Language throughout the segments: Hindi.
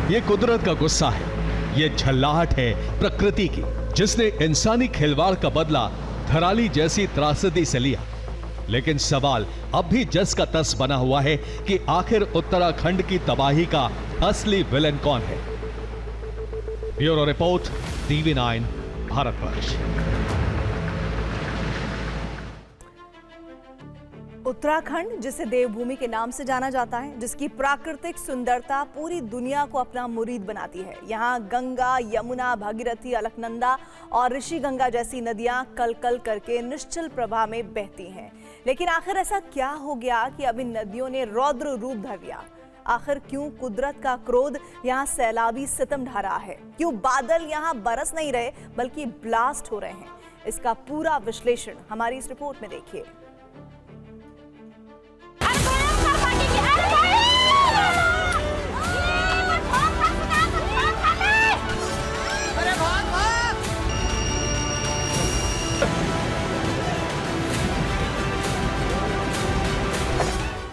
ये कुदरत का गुस्सा है, ये झल्लाहट है प्रकृति की, जिसने इंसानी खिलवाड़ का बदला धराली जैसी त्रासदी से लिया। लेकिन सवाल अब भी जस का तस बना हुआ है कि आखिर उत्तराखंड की तबाही का असली विलेन कौन है। Bureau report, TV9 Bharatvarsh. Uttarakhand, जिसे देवभूमि के नाम से जाना जाता है, जिसकी प्राकृतिक सुंदरता पूरी दुनिया को अपना मुरीद बनाती है। यहाँ गंगा, यमुना, भागीरथी, अलकनंदा और ऋषिगंगा जैसी नदियां कल कल करके निश्चल प्रवाह में बहती हैं। लेकिन आखिर ऐसा क्या हो गया कि अब इन नदियों ने रौद्र रूप धर लिया? आखिर क्यों कुदरत का क्रोध यहाँ सैलाबी सितम ढा रहा है? क्यों बादल यहाँ बरस नहीं रहे बल्कि ब्लास्ट हो रहे हैं? इसका पूरा विश्लेषण हमारी इस रिपोर्ट में देखिए।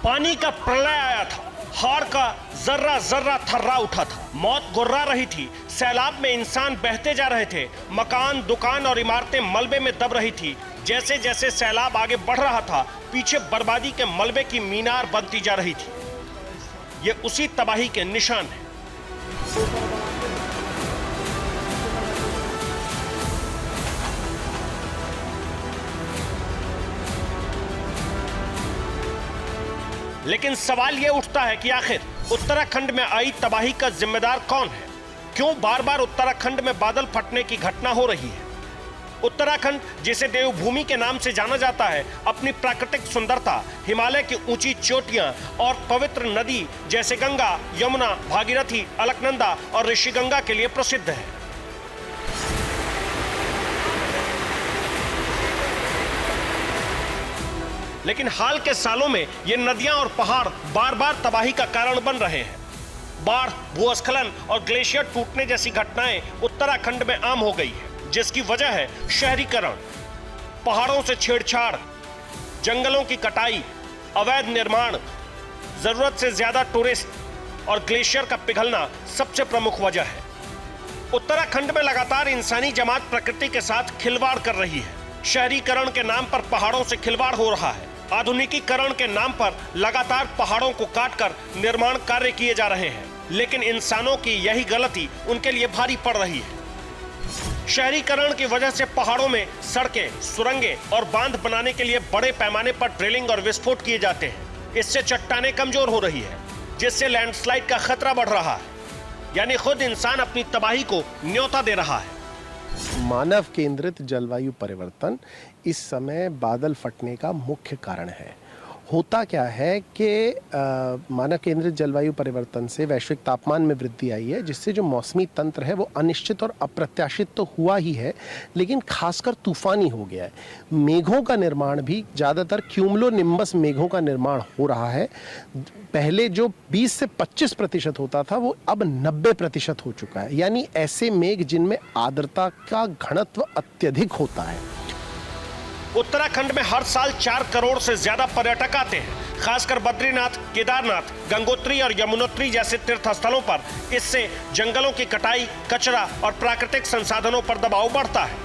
पानी का प्रलय आया था, हाड़ का जर्रा जर्रा थर्रा उठा था, मौत गुर्रा रही थी, सैलाब में इंसान बहते जा रहे थे, मकान, दुकान और इमारतें मलबे में दब रही थी। जैसे जैसे सैलाब आगे बढ़ रहा था, पीछे बर्बादी के मलबे की मीनार बनती जा रही थी। ये उसी तबाही के निशान है। लेकिन सवाल यह उठता है कि आखिर उत्तराखंड में आई तबाही का जिम्मेदार कौन है? क्यों बार बार उत्तराखंड में बादल फटने की घटना हो रही है? उत्तराखंड, जिसे देवभूमि के नाम से जाना जाता है, अपनी प्राकृतिक सुंदरता, हिमालय की ऊंची चोटियां और पवित्र नदी जैसे गंगा, यमुना, भागीरथी, अलकनंदा और ऋषिगंगा के लिए प्रसिद्ध है। लेकिन हाल के सालों में ये नदियां और पहाड़ बार बार तबाही का कारण बन रहे हैं। बाढ़, भूस्खलन और ग्लेशियर टूटने जैसी घटनाएं उत्तराखंड में आम हो गई है, जिसकी वजह है शहरीकरण, पहाड़ों से छेड़छाड़, जंगलों की कटाई, अवैध निर्माण, जरूरत से ज्यादा टूरिस्ट और ग्लेशियर का पिघलना सबसे प्रमुख वजह है। उत्तराखंड में लगातार इंसानी जमात प्रकृति के साथ खिलवाड़ कर रही है। शहरीकरण के नाम पर पहाड़ों से खिलवाड़ हो रहा है। आधुनिकीकरण के नाम पर लगातार पहाड़ों को काटकर निर्माण कार्य किए जा रहे हैं। लेकिन इंसानों की यही गलती उनके लिए भारी पड़ रही है। शहरीकरण की वजह से पहाड़ों में सड़कें, सुरंगें और बांध बनाने के लिए बड़े पैमाने पर ड्रिलिंग और विस्फोट किए जाते हैं। इससे चट्टानें कमजोर हो रही है, जिससे लैंडस्लाइड का खतरा बढ़ रहा है। यानी खुद इंसान अपनी तबाही को न्योता दे रहा है। मानव केंद्रित जलवायु परिवर्तन इस समय बादल फटने का मुख्य कारण है। होता क्या है कि मानव केंद्रित जलवायु परिवर्तन से वैश्विक तापमान में वृद्धि आई है, जिससे जो मौसमी तंत्र है वो अनिश्चित और अप्रत्याशित तो हुआ ही है, लेकिन खासकर तूफानी हो गया है। मेघों का निर्माण भी ज़्यादातर क्यूमुलोनिम्बस मेघों का निर्माण हो रहा है। पहले जो 20 से 25% होता था वो अब 90% हो चुका है। यानी ऐसे मेघ जिनमें आर्द्रता का घनत्व अत्यधिक होता है। उत्तराखंड में हर साल 4 करोड़ से ज्यादा पर्यटक आते हैं। खासकर बद्रीनाथ, केदारनाथ, गंगोत्री और यमुनोत्री जैसे तीर्थ स्थलों पर इससे जंगलों की कटाई, कचरा और प्राकृतिक संसाधनों पर दबाव बढ़ता है।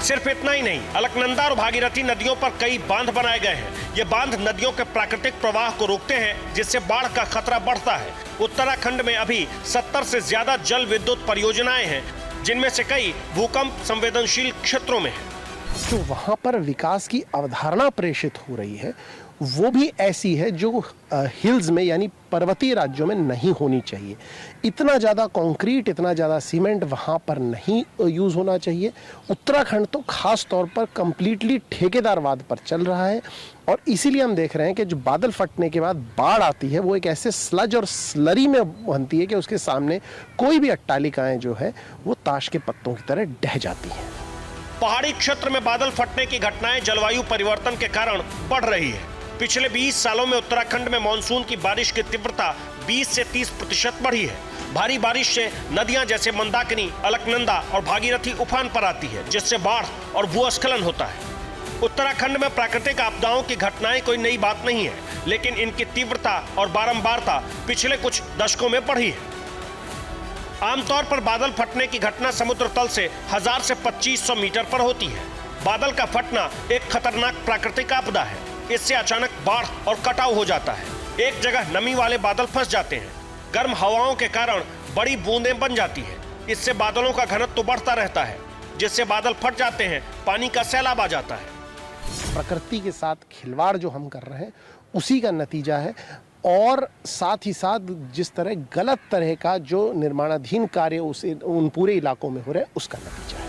सिर्फ इतना ही नहीं, अलकनंदा और भागीरथी नदियों पर कई बांध बनाए गए हैं। ये बांध नदियों के प्राकृतिक प्रवाह को रोकते हैं, जिससे बाढ़ का खतरा बढ़ता है। उत्तराखंड में अभी 70 से ज्यादा जल विद्युत परियोजनाएं हैं, जिनमें से कई भूकंप संवेदनशील क्षेत्रों में है। जो वहां पर विकास की अवधारणा प्रेषित हो रही है वो भी ऐसी है जो हिल्स में यानी पर्वतीय राज्यों में नहीं होनी चाहिए। इतना ज़्यादा कंक्रीट, इतना ज़्यादा सीमेंट वहाँ पर नहीं यूज़ होना चाहिए। उत्तराखंड तो खास तौर पर कंप्लीटली ठेकेदारवाद पर चल रहा है और इसीलिए हम देख रहे हैं कि जो बादल फटने के बाद बाढ़ आती है वो एक ऐसे स्लज और स्लरी में बनती है कि उसके सामने कोई भी अट्टालिकाएं जो है वो ताश के पत्तों की तरह ढह जाती हैं। पहाड़ी क्षेत्र में बादल फटने की घटनाएं जलवायु परिवर्तन के कारण बढ़ रही है। पिछले 20 सालों में उत्तराखंड में मानसून की बारिश की तीव्रता 20 से 30% बढ़ी है। भारी बारिश से नदियां जैसे मंदाकिनी, अलकनंदा और भागीरथी उफान पर आती है, जिससे बाढ़ और भूस्खलन होता है। उत्तराखंड में प्राकृतिक आपदाओं की घटनाएं कोई नई बात नहीं है, लेकिन इनकी तीव्रता और बारंबारता पिछले कुछ दशकों में बढ़ी है। आमतौर पर बादल फटने की घटना समुद्र तल से 1000 से 2500 मीटर पर होती है। बादल का फटना एक खतरनाक प्राकृतिक आपदा है। इससे अचानक बाढ़ और कटाव हो जाता है। एक जगह नमी वाले बादल फंस जाते हैं। गर्म हवाओं के कारण बड़ी बूंदें बन जाती है। इससे बादलों का घनत्व तो बढ़ता रहता है, जिससे बादल फट जाते हैं, पानी का सैलाब आ जाता है। प्रकृति के साथ खिलवाड़ जो हम कर रहे हैं उसी का नतीजा है, और साथ ही साथ जिस तरह गलत तरह का जो निर्माणाधीन कार्य उन पूरे इलाकों में हो रहे हैं उसका नतीजा है।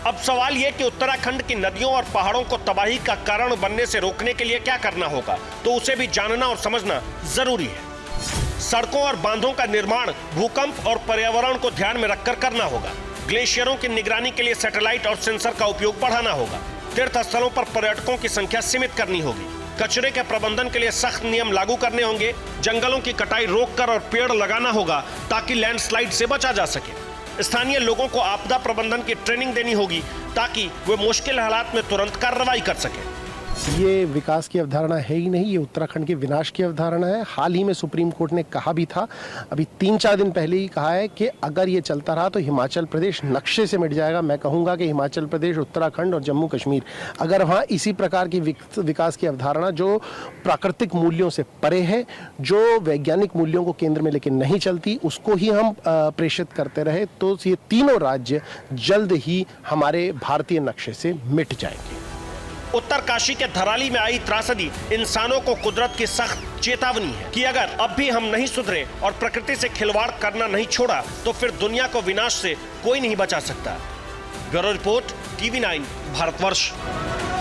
अब सवाल ये कि उत्तराखंड की नदियों और पहाड़ों को तबाही का कारण बनने से रोकने के लिए क्या करना होगा, तो उसे भी जानना और समझना जरूरी है। सड़कों और बांधों का निर्माण भूकंप और पर्यावरण को ध्यान में रखकर करना होगा। ग्लेशियरों की निगरानी के लिए सैटेलाइट और सेंसर का उपयोग बढ़ाना होगा। तीर्थ स्थलों पर पर्यटकों की संख्या सीमित करनी होगी। कचरे के प्रबंधन के लिए सख्त नियम लागू करने होंगे। जंगलों की कटाई रोककर और पेड़ लगाना होगा ताकि लैंडस्लाइड से बचा जा सके। स्थानीय लोगों को आपदा प्रबंधन की ट्रेनिंग देनी होगी ताकि वे मुश्किल हालात में तुरंत कार्रवाई कर सकें। ये विकास की अवधारणा है ही नहीं, ये उत्तराखंड के विनाश की अवधारणा है। हाल ही में सुप्रीम कोर्ट ने कहा भी था, अभी 3-4 दिन पहले ही कहा है कि अगर ये चलता रहा तो हिमाचल प्रदेश नक्शे से मिट जाएगा। मैं कहूँगा कि हिमाचल प्रदेश, उत्तराखंड और जम्मू कश्मीर, अगर वहाँ इसी प्रकार की विकास की अवधारणा जो प्राकृतिक मूल्यों से परे है, जो वैज्ञानिक मूल्यों को केंद्र में लेकर नहीं चलती, उसको ही हम प्रेषित करते रहे तो ये तीनों राज्य जल्द ही हमारे भारतीय नक्शे से मिट जाएंगे। उत्तरकाशी के धराली में आई त्रासदी इंसानों को कुदरत की सख्त चेतावनी है कि अगर अब भी हम नहीं सुधरे और प्रकृति से खिलवाड़ करना नहीं छोड़ा तो फिर दुनिया को विनाश से कोई नहीं बचा सकता। Bureau report, TV9 Bharatvarsh.